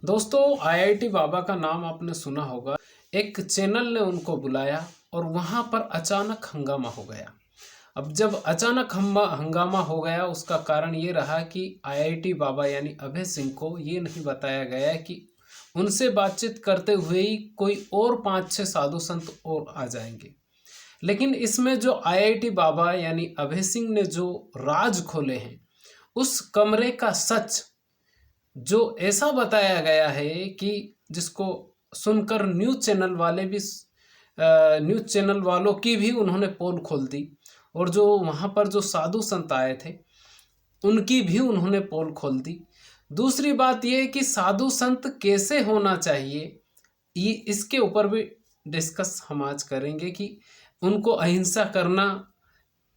दोस्तों, आईआईटी बाबा का नाम आपने सुना होगा। एक चैनल ने उनको बुलाया और वहाँ पर अचानक हंगामा हो गया। अब जब अचानक हंगामा हो गया, उसका कारण ये रहा कि आईआईटी बाबा यानी अभय सिंह को ये नहीं बताया गया कि उनसे बातचीत करते हुए ही कोई और 5-6 साधु संत और आ जाएंगे। लेकिन इसमें जो आईआईटी बाबा यानी अभय सिंह ने जो राज खोले हैं, उस कमरे का सच जो ऐसा बताया गया है कि जिसको सुनकर न्यूज़ चैनल वालों की भी उन्होंने पोल खोल दी, और जो वहाँ पर जो साधु संत आए थे उनकी भी उन्होंने पोल खोल दी। दूसरी बात ये कि साधु संत कैसे होना चाहिए, ये इसके ऊपर भी डिस्कस हम आज करेंगे कि उनको अहिंसा करना,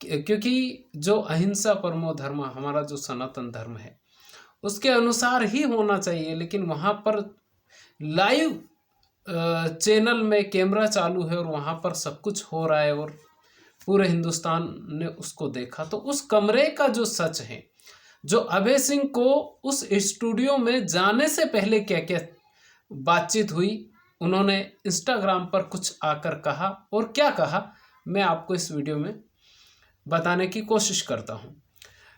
क्योंकि जो अहिंसा परमो धर्म हमारा जो सनातन धर्म है उसके अनुसार ही होना चाहिए। लेकिन वहाँ पर लाइव चैनल में कैमरा चालू है और वहाँ पर सब कुछ हो रहा है और पूरे हिंदुस्तान ने उसको देखा। तो उस कमरे का जो सच है, जो अभय सिंह को उस स्टूडियो में जाने से पहले क्या क्या बातचीत हुई, उन्होंने इंस्टाग्राम पर कुछ आकर कहा और क्या कहा, मैं आपको इस वीडियो में बताने की कोशिश करता हूँ।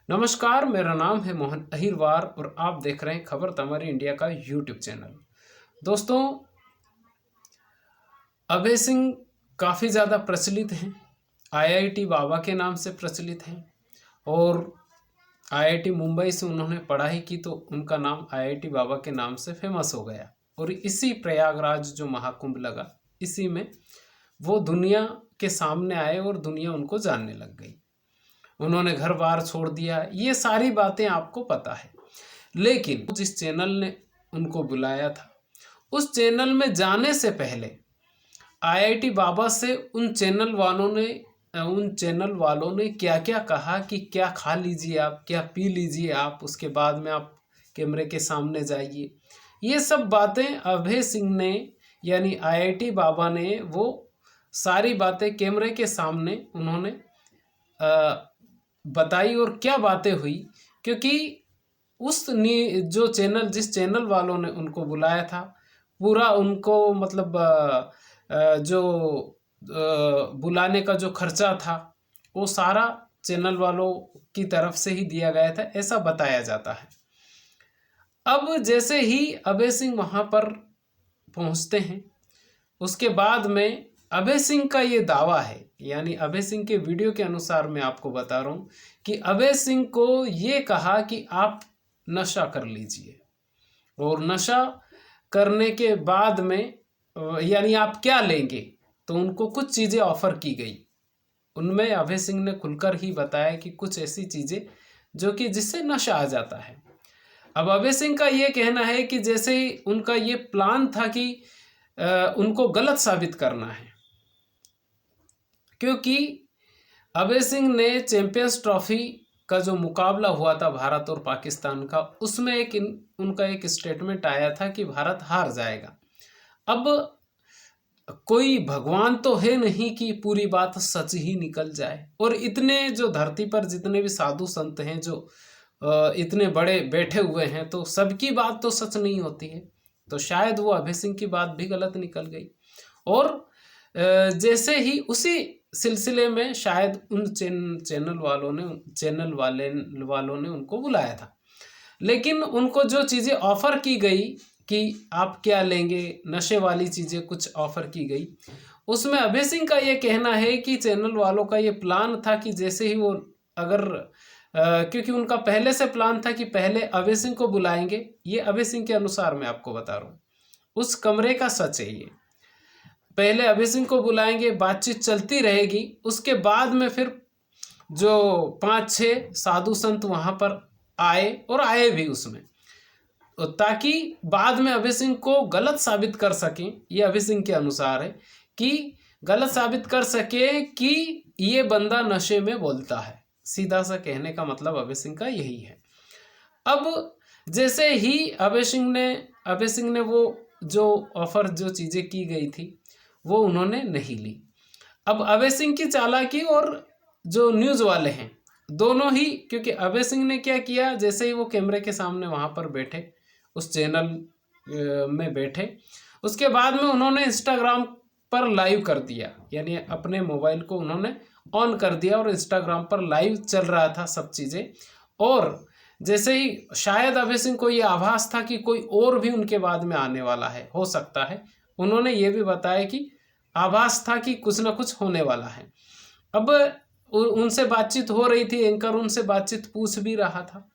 नमस्कार, मेरा नाम है मोहन अहिरवार और आप देख रहे हैं खबर तमारी इंडिया का यूट्यूब चैनल। दोस्तों, अभय सिंह काफ़ी ज़्यादा प्रचलित हैं, आईआईटी बाबा के नाम से प्रचलित हैं, और आईआईटी मुंबई से उन्होंने पढ़ाई की तो उनका नाम आईआईटी बाबा के नाम से फेमस हो गया। और इसी प्रयागराज जो महाकुंभ लगा, इसी में वो दुनिया के सामने आए और दुनिया उनको जानने लग गई। उन्होंने घर बार छोड़ दिया, ये सारी बातें आपको पता है। लेकिन जिस चैनल ने उनको बुलाया था, उस चैनल में जाने से पहले आईआईटी बाबा से उन चैनल वालों ने क्या क्या कहा कि क्या खा लीजिए आप, क्या पी लीजिए आप, उसके बाद में आप कैमरे के सामने जाइए। ये सब बातें अभय सिंह ने यानी आईआईटी बाबा ने वो सारी बातें कैमरे के सामने उन्होंने बताई। और क्या बातें हुई, क्योंकि जिस चैनल वालों ने उनको बुलाया था, पूरा उनको मतलब जो बुलाने का जो खर्चा था वो सारा चैनल वालों की तरफ से ही दिया गया था, ऐसा बताया जाता है। अब जैसे ही अभय सिंह वहाँ पर पहुँचते हैं, उसके बाद में अभय सिंह का ये दावा है, यानी अभय सिंह के वीडियो के अनुसार मैं आपको बता रहा हूँ कि अभय सिंह को ये कहा कि आप नशा कर लीजिए, और नशा करने के बाद में यानी आप क्या लेंगे, तो उनको कुछ चीज़ें ऑफर की गई। उनमें अभय सिंह ने खुलकर ही बताया कि कुछ ऐसी चीज़ें जो कि जिससे नशा आ जाता है। अब अभय सिंह का ये कहना है कि जैसे ही उनका ये प्लान था कि उनको गलत साबित करना है, क्योंकि अभय सिंह ने चैंपियंस ट्रॉफी का जो मुकाबला हुआ था भारत और पाकिस्तान का, उसमें उनका एक स्टेटमेंट आया था कि भारत हार जाएगा। अब कोई भगवान तो है नहीं कि पूरी बात सच ही निकल जाए, और इतने जो धरती पर जितने भी साधु संत हैं जो इतने बड़े बैठे हुए हैं, तो सबकी बात तो सच नहीं होती है। तो शायद वो अभय सिंह की बात भी गलत निकल गई, और जैसे ही उसी सिलसिले में शायद उन चैनल वालों ने उनको बुलाया था। लेकिन उनको जो चीज़ें ऑफ़र की गई कि आप क्या लेंगे, नशे वाली चीज़ें कुछ ऑफ़र की गई, उसमें अभय सिंह का ये कहना है कि चैनल वालों का ये प्लान था कि जैसे ही वो क्योंकि उनका पहले से प्लान था कि पहले अभय सिंह को बुलाएंगे। ये अभय सिंह के अनुसार मैं आपको बता रहा हूँ, उस कमरे का सच है ये। पहले अभय सिंह को बुलाएंगे, बातचीत चलती रहेगी, उसके बाद में फिर जो 5-6 साधु संत वहाँ पर आए, और आए भी उसमें, ताकि बाद में अभय सिंह को गलत साबित कर सकें। ये अभय सिंह के अनुसार है कि गलत साबित कर सके कि ये बंदा नशे में बोलता है। सीधा सा कहने का मतलब अभय सिंह का यही है। अब जैसे ही अभय सिंह ने वो जो ऑफर, जो चीज़ें की गई थी, वो उन्होंने नहीं ली। अब अभय सिंह की चालाकी और जो न्यूज़ वाले हैं, दोनों ही, क्योंकि अभय सिंह ने क्या किया, जैसे ही वो कैमरे के सामने वहाँ पर बैठे, उस चैनल में बैठे। उसके बाद में उन्होंने इंस्टाग्राम पर लाइव कर दिया, यानी अपने मोबाइल को उन्होंने ऑन कर दिया और इंस्टाग्राम पर लाइव चल रहा था सब चीज़ें। और जैसे ही शायद अभय सिंह को ये आभास था कि कोई और भी उनके बाद में आने वाला है, हो सकता है, उन्होंने ये भी बताया कि आभास था कि कुछ ना कुछ होने वाला है। अब उनसे बातचीत हो रही थी, एंकर उनसे बातचीत पूछ भी रहा था।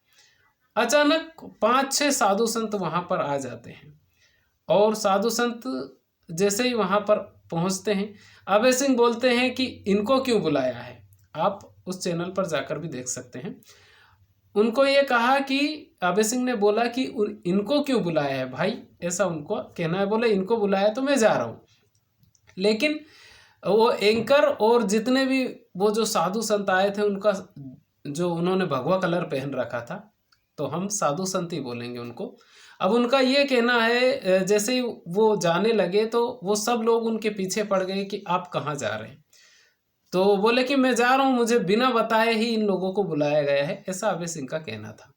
अचानक 5-6 साधु संत वहाँ पर आ जाते हैं और साधु संत जैसे ही वहाँ पर पहुँचते हैं, अभय सिंह बोलते हैं कि इनको क्यों बुलाया है। आप उस चैनल पर जाकर भी देख सकते हैं। उनको ये कहा कि अभय सिंह ने बोला कि इनको क्यों बुलाया है भाई, ऐसा उनको कहना है। बोले इनको बुलाया तो मैं जा रहा हूँ। लेकिन वो एंकर और जितने भी वो जो साधु संत आए थे, उनका जो उन्होंने भगवा कलर पहन रखा था, तो हम साधु संत ही बोलेंगे उनको। अब उनका ये कहना है, जैसे ही वो जाने लगे तो वो सब लोग उनके पीछे पड़ गए कि आप कहाँ जा रहे हैं। तो बोले कि मैं जा रहा हूँ, मुझे बिना बताए ही इन लोगों को बुलाया गया है, ऐसा अभय सिंह का कहना था।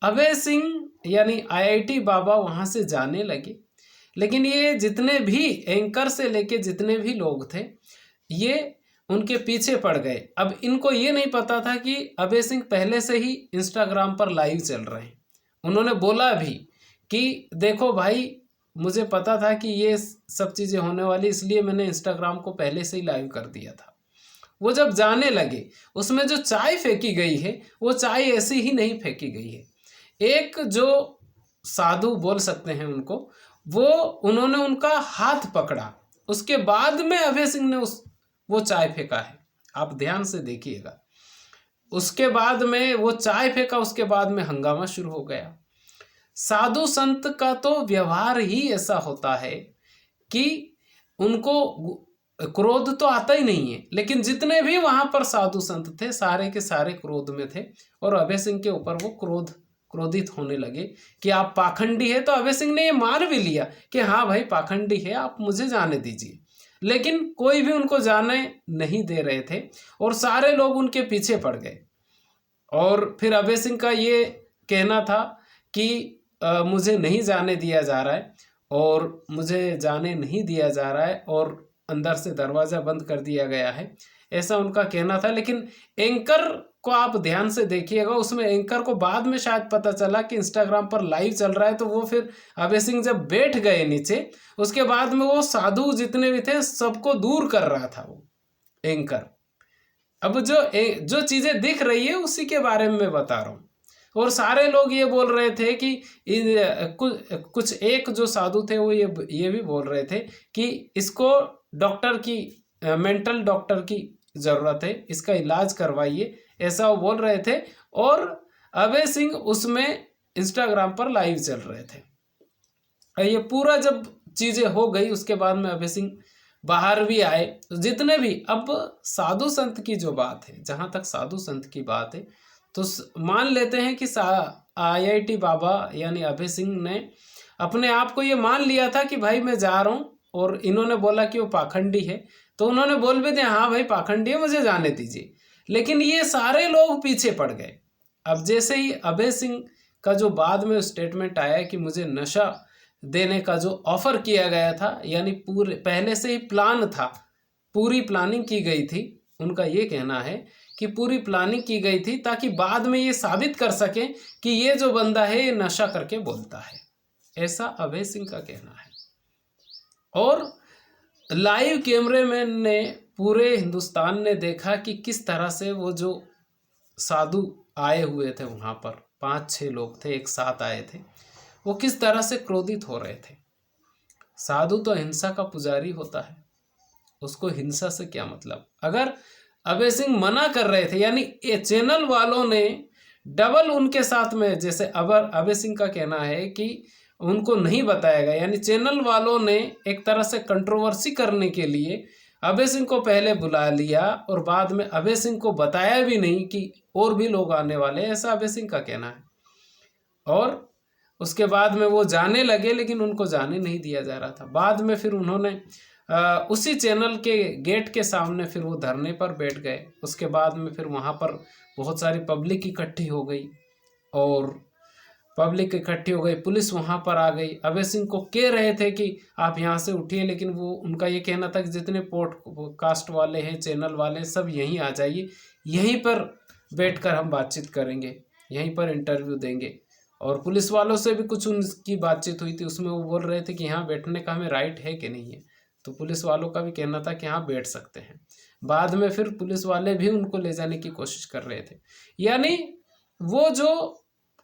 अभय सिंह यानी आईआईटी बाबा वहाँ से जाने लगे, लेकिन ये जितने भी एंकर से लेके जितने भी लोग थे, ये उनके पीछे पड़ गए। अब इनको ये नहीं पता था कि अभय सिंह पहले से ही इंस्टाग्राम पर लाइव चल रहे हैं। उन्होंने बोला भी कि देखो भाई, मुझे पता था कि ये सब चीज़ें होने वाली, इसलिए मैंने इंस्टाग्राम को पहले से ही लाइव कर दिया था। वो जब जाने लगे, उसमें जो चाय फेंकी गई है, वो चाय ऐसी ही नहीं फेंकी गई है। एक जो साधु बोल सकते हैं उनको, उन्होंने उनका हाथ पकड़ा, उसके बाद में अभय सिंह ने वो चाय फेंका है। आप ध्यान से देखिएगा। उसके बाद में वो चाय फेंका, उसके बाद में हंगामा शुरू हो गया। साधु संत का तो व्यवहार ही ऐसा होता है कि उनको क्रोध तो आता ही नहीं है, लेकिन जितने भी वहां पर साधु संत थे, सारे के सारे क्रोध में थे और अभय सिंह के ऊपर वो क्रोधित होने लगे कि आप पाखंडी है। तो अभय सिंह ने ये मान भी लिया कि हाँ भाई पाखंडी है, आप मुझे जाने दीजिए। लेकिन कोई भी उनको जाने नहीं दे रहे थे और सारे लोग उनके पीछे पड़ गए। और फिर अभय सिंह का ये कहना था कि मुझे नहीं जाने दिया जा रहा है और मुझे जाने नहीं दिया जा रहा है और अंदर से दरवाज़ा बंद कर दिया गया है, ऐसा उनका कहना था। लेकिन एंकर को आप ध्यान से देखिएगा, उसमें एंकर को बाद में शायद पता चला कि इंस्टाग्राम पर लाइव चल रहा है, तो वो फिर अभय सिंह जब बैठ गए नीचे, उसके बाद में वो साधु जितने भी थे सबको दूर कर रहा था वो एंकर। अब जो चीज़ें दिख रही है उसी के बारे में मैं बता रहा हूँ। और सारे लोग ये बोल रहे थे कि कुछ एक जो साधु थे वो ये भी बोल रहे थे कि इसको डॉक्टर की, मेंटल डॉक्टर की ज़रूरत है, इसका इलाज करवाइए, ऐसा वो बोल रहे थे। और अभय सिंह उसमें इंस्टाग्राम पर लाइव चल रहे थे। ये पूरा जब चीज़ें हो गई, उसके बाद में अभय सिंह बाहर भी आए। तो जितने भी, अब साधु संत की जो बात है, जहाँ तक साधु संत की बात है, तो मान लेते हैं कि आईआईटी बाबा यानी अभय सिंह ने अपने आप को ये मान लिया था कि भाई मैं जा रहा हूँ, और इन्होंने बोला कि वो पाखंडी है, तो उन्होंने बोल भी दिया हाँ भाई पाखंडी है, मुझे जाने दीजिए। लेकिन ये सारे लोग पीछे पड़ गए। अब जैसे ही अभय सिंह का जो बाद में स्टेटमेंट आया कि मुझे नशा देने का जो ऑफर किया गया था, यानी पूरे पहले से ही प्लान था, पूरी प्लानिंग की गई थी। उनका ये कहना है कि पूरी प्लानिंग की गई थी ताकि बाद में ये साबित कर सके कि ये जो बंदा है ये नशा करके बोलता है, ऐसा अभय सिंह का कहना है। और लाइव कैमरे मैन ने पूरे हिंदुस्तान ने देखा कि किस तरह से वो जो साधु आए हुए थे वहाँ पर, 5-6 लोग थे, एक साथ आए थे, वो किस तरह से क्रोधित हो रहे थे। साधु तो हिंसा का पुजारी होता है, उसको हिंसा से क्या मतलब। अगर अभय सिंह मना कर रहे थे, यानी ये चैनल वालों ने डबल उनके साथ में, जैसे अभय सिंह का कहना है कि उनको नहीं बताया गया, यानी चैनल वालों ने एक तरह से कंट्रोवर्सी करने के लिए अभय सिंह को पहले बुला लिया और बाद में अभय सिंह को बताया भी नहीं कि और भी लोग आने वाले, ऐसा अभय सिंह का कहना है। और उसके बाद में वो जाने लगे, लेकिन उनको जाने नहीं दिया जा रहा था। बाद में फिर उन्होंने उसी चैनल के गेट के सामने फिर वो धरने पर बैठ गए। उसके बाद में फिर वहाँ पर बहुत सारी पब्लिक इकट्ठी हो गई और पब्लिक इकट्ठी हो गई, पुलिस वहाँ पर आ गई। अभय सिंह को कह रहे थे कि आप यहाँ से उठिए, लेकिन वो उनका ये कहना था कि जितने पॉडकास्ट वाले हैं, चैनल वाले, सब यहीं आ जाइए, यहीं पर बैठकर हम बातचीत करेंगे, यहीं पर इंटरव्यू देंगे। और पुलिस वालों से भी कुछ उनकी बातचीत हुई थी, उसमें वो बोल रहे थे कि यहाँ बैठने का हमें राइट है कि नहीं है। तो पुलिस वालों का भी कहना था कि हाँ बैठ सकते हैं। बाद में फिर पुलिस वाले भी उनको ले जाने की कोशिश कर रहे थे। यानी वो जो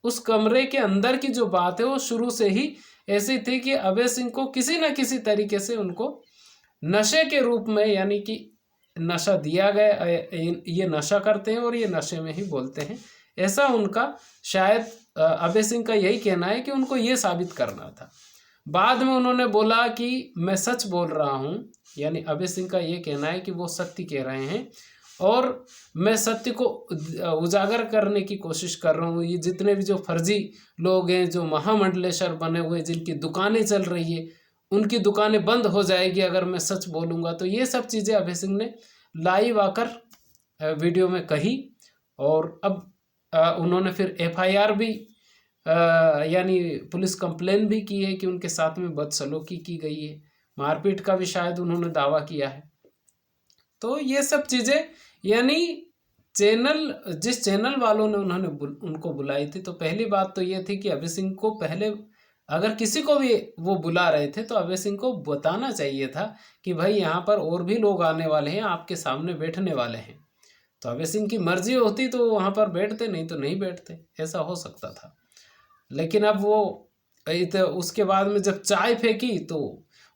उस कमरे के अंदर की जो बात है वो शुरू से ही ऐसी थी कि अभय सिंह को किसी न किसी तरीके से उनको नशे के रूप में, यानी कि नशा दिया गया, ये नशा करते हैं और ये नशे में ही बोलते हैं, ऐसा उनका शायद अभय सिंह का यही कहना है कि उनको ये साबित करना था। बाद में उन्होंने बोला कि मैं सच बोल रहा हूँ, यानी अभय सिंह का ये कहना है कि वो सत्य कह रहे हैं और मैं सत्य को उजागर करने की कोशिश कर रहा हूँ। ये जितने भी जो फर्जी लोग हैं, जो महामंडलेश्वर बने हुए, जिनकी दुकानें चल रही है, उनकी दुकानें बंद हो जाएगी अगर मैं सच बोलूँगा। तो ये सब चीज़ें अभय सिंह ने लाइव आकर वीडियो में कही। और अब उन्होंने फिर FIR भी यानी पुलिस कंप्लेन भी की है कि उनके साथ में बदसलूकी की गई है, मारपीट का भी शायद उन्होंने दावा किया है। तो ये सब चीज़ें, यानी जिस चैनल वालों ने उनको बुलाई थी, तो पहली बात तो ये थी कि अभय सिंह को पहले अगर किसी को भी वो बुला रहे थे तो अभय सिंह को बताना चाहिए था कि भाई यहाँ पर और भी लोग आने वाले हैं, आपके सामने बैठने वाले हैं। तो अभय सिंह की मर्जी होती तो वहाँ पर बैठते, नहीं तो नहीं बैठते, ऐसा हो सकता था। लेकिन अब वो उसके बाद में जब चाय फेंकी तो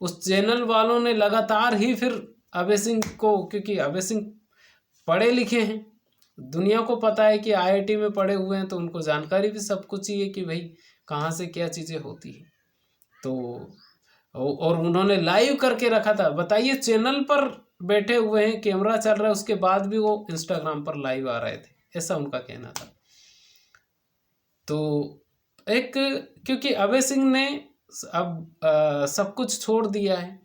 उस चैनल वालों ने लगातार ही फिर अभय सिंह को, क्योंकि अभय सिंह पढ़े लिखे हैं, दुनिया को पता है कि IIT में पढ़े हुए हैं, तो उनको जानकारी भी सब कुछ ही है कि भाई कहाँ से क्या चीज़ें होती हैं। तो और उन्होंने लाइव करके रखा था। बताइए, चैनल पर बैठे हुए हैं, कैमरा चल रहा है, उसके बाद भी वो इंस्टाग्राम पर लाइव आ रहे थे, ऐसा उनका कहना था। तो क्योंकि अभय सिंह ने अब सब कुछ छोड़ दिया है,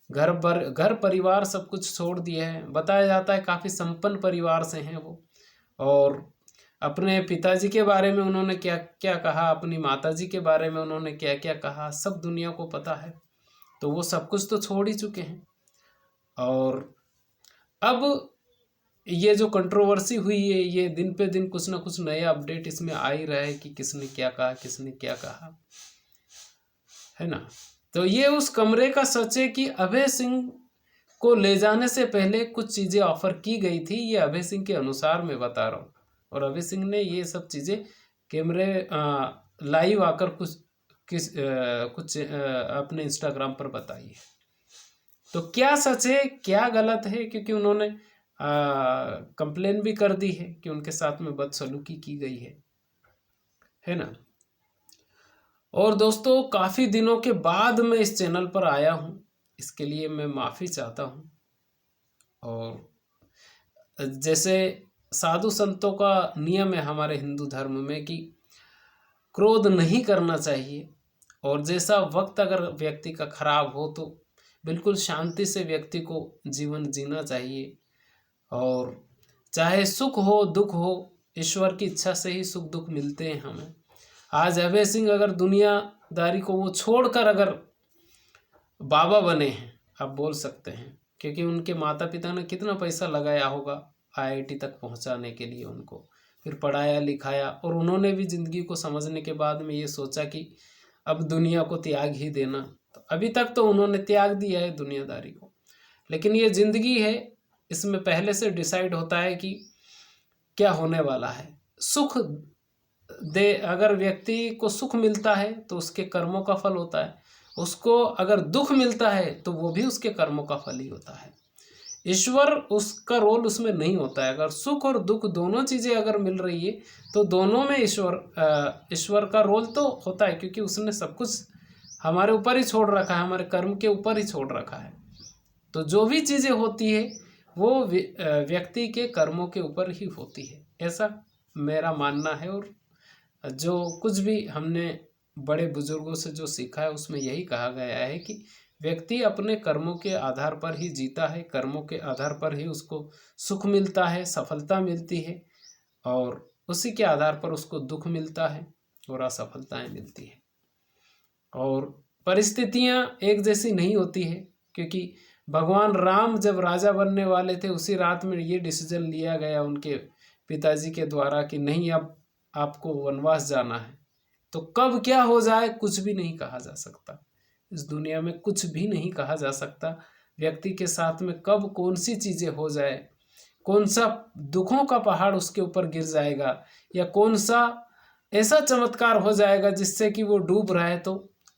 घर परिवार सब कुछ छोड़ दिया है। बताया जाता है काफ़ी संपन्न परिवार से हैं वो, और अपने पिताजी के बारे में उन्होंने क्या क्या कहा, अपनी माताजी के बारे में उन्होंने क्या क्या कहा, सब दुनिया को पता है। तो वो सब कुछ तो छोड़ ही चुके हैं। और अब ये जो कंट्रोवर्सी हुई है, ये दिन पे दिन कुछ ना कुछ नया अपडेट इसमें आ ही रहा है कि किसने क्या कहा, किसने क्या कहा, है ना। तो ये उस कमरे का सच है कि अभय सिंह को ले जाने से पहले कुछ चीज़ें ऑफर की गई थी, ये अभय सिंह के अनुसार मैं बता रहा हूँ। और अभय सिंह ने ये सब चीज़ें कैमरे लाइव आकर कुछ अपने इंस्टाग्राम पर बताई है। तो क्या सच है क्या गलत है, क्योंकि उन्होंने कंप्लेन भी कर दी है कि उनके साथ में बदसलूकी की गई है ना। और दोस्तों, काफ़ी दिनों के बाद मैं इस चैनल पर आया हूँ, इसके लिए मैं माफ़ी चाहता हूँ। और जैसे साधु संतों का नियम है हमारे हिंदू धर्म में कि क्रोध नहीं करना चाहिए, और जैसा वक्त अगर व्यक्ति का खराब हो तो बिल्कुल शांति से व्यक्ति को जीवन जीना चाहिए। और चाहे सुख हो दुख हो, ईश्वर की इच्छा से ही सुख दुख मिलते हैं हमें। आज अभय सिंह अगर दुनियादारी को वो छोड़कर अगर बाबा बने हैं, आप बोल सकते हैं, क्योंकि उनके माता पिता ने कितना पैसा लगाया होगा IIT तक पहुंचाने के लिए, उनको फिर पढ़ाया लिखाया, और उन्होंने भी ज़िंदगी को समझने के बाद में ये सोचा कि अब दुनिया को त्याग ही देना। तो अभी तक तो उन्होंने त्याग दिया है दुनियादारी को, लेकिन ये ज़िंदगी है, इसमें पहले से डिसाइड होता है कि क्या होने वाला है। सुख दे, अगर व्यक्ति को सुख मिलता है तो उसके कर्मों का फल होता है, उसको अगर दुख मिलता है तो वो भी उसके कर्मों का फल ही होता है। ईश्वर, उसका रोल उसमें नहीं होता है। अगर सुख और दुख दोनों चीज़ें अगर मिल रही है तो दोनों में ईश्वर का रोल तो होता है, क्योंकि उसने सब कुछ हमारे ऊपर ही छोड़ रखा है, हमारे कर्म के ऊपर ही छोड़ रखा है। तो जो भी चीज़ें होती है वो व्यक्ति के कर्मों के ऊपर ही होती है, ऐसा मेरा मानना है। और जो कुछ भी हमने बड़े बुजुर्गों से जो सीखा है उसमें यही कहा गया है कि व्यक्ति अपने कर्मों के आधार पर ही जीता है, कर्मों के आधार पर ही उसको सुख मिलता है, सफलता मिलती है, और उसी के आधार पर उसको दुख मिलता है। और असफलताएं मिलती हैं। और परिस्थितियां एक जैसी नहीं होती है, क्योंकि भगवान राम जब राजा बनने वाले थे उसी रात में ये डिसीजन लिया गया उनके पिताजी के द्वारा कि नहीं, अब आपको वनवास जाना है। तो कब क्या हो जाए कुछ भी नहीं कहा जा सकता। इस दुनिया में कुछ भी नहीं कहा जा सकता। व्यक्ति के साथ में कब कौन सी चीज़ें हो जाए, कौन सा दुखों का पहाड़ उसके ऊपर गिर जाएगा, या कौन सा ऐसा चमत्कार हो जाएगा जिससे कि वो डूब रहा है तो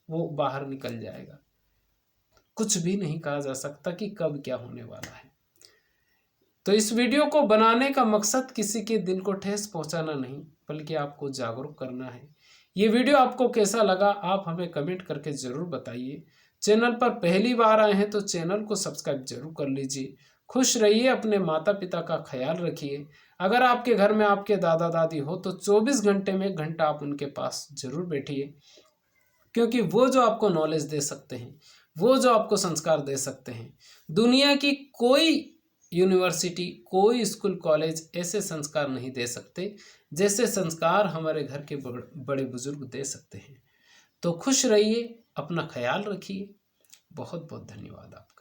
वो बाहर निकल जाएगा। कुछ भी नहीं कहा जा सकता कि कब क्या होने वाला है। तो इस वीडियो को बनाने का मकसद किसी के दिल को ठेस पहुंचाना नहीं, बल्कि आपको जागरूक करना है। ये वीडियो आपको कैसा लगा आप हमें कमेंट करके ज़रूर बताइए। चैनल पर पहली बार आए हैं तो चैनल को सब्सक्राइब जरूर कर लीजिए। खुश रहिए, अपने माता पिता का ख्याल रखिए। अगर आपके घर में आपके दादा दादी हो तो 24 घंटे में 1 घंटा आप उनके पास जरूर बैठिए, क्योंकि वो जो आपको नॉलेज दे सकते हैं, वो जो आपको संस्कार दे सकते हैं, दुनिया की कोई यूनिवर्सिटी, कोई स्कूल कॉलेज ऐसे संस्कार नहीं दे सकते जैसे संस्कार हमारे घर के बड़े बुजुर्ग दे सकते हैं। तो खुश रहिए, अपना ख्याल रखिए। बहुत बहुत धन्यवाद आपका।